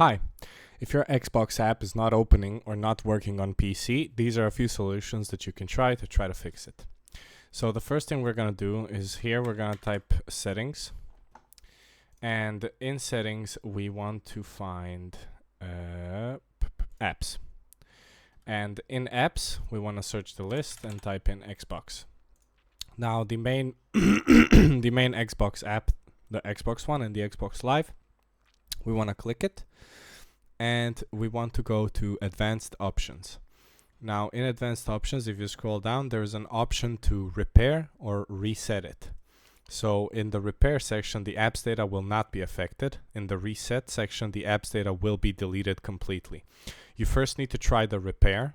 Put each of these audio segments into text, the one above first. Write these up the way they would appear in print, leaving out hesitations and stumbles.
Hi, if your Xbox app is not opening or not working on PC, these are a few solutions that you can try to fix it. So the first thing we're going to do is here we're going to type settings, and in settings we want to find apps, and in apps we want to search the list and type in Xbox. Now the main the main Xbox app, the Xbox One and the Xbox Live, we want to click it and we want to go to advanced options. Now in advanced options, if you scroll down, there's an option to repair or reset it. So in the repair section, the apps data will not be affected. In the reset section, the apps data will be deleted completely. You first need to try the repair,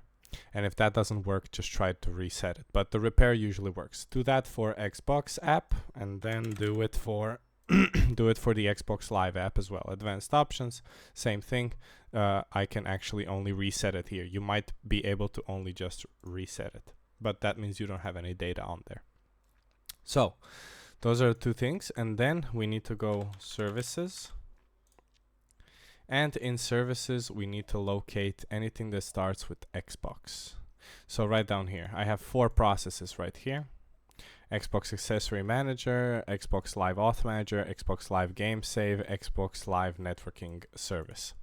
and if that doesn't work, just try to reset it. But the repair usually works. Do that for Xbox app, and then do it for do it for the Xbox Live app as well. Advanced options, same thing. I can actually only reset it here. You might be able to only just reset it, but that means you don't have any data on there. So those are the two things, and then we need to go services, and in services we need to locate anything that starts with Xbox. So right down here I have 4 processes right here: Xbox Accessory Manager, Xbox Live Auth Manager, Xbox Live Game Save, Xbox Live Networking Service.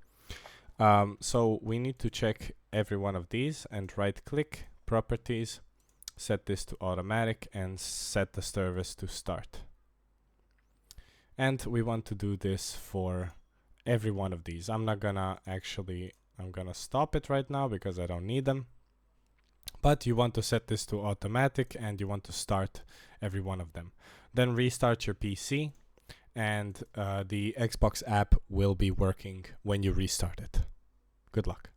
So we need to check every one of these and right click Properties, set this to automatic and set the service to start. And we want to do this for every one of these. I'm gonna stop it right now because I don't need them. But you want to set this to automatic and you want to start every one of them. Then restart your PC and the Xbox app will be working when you restart it. Good luck.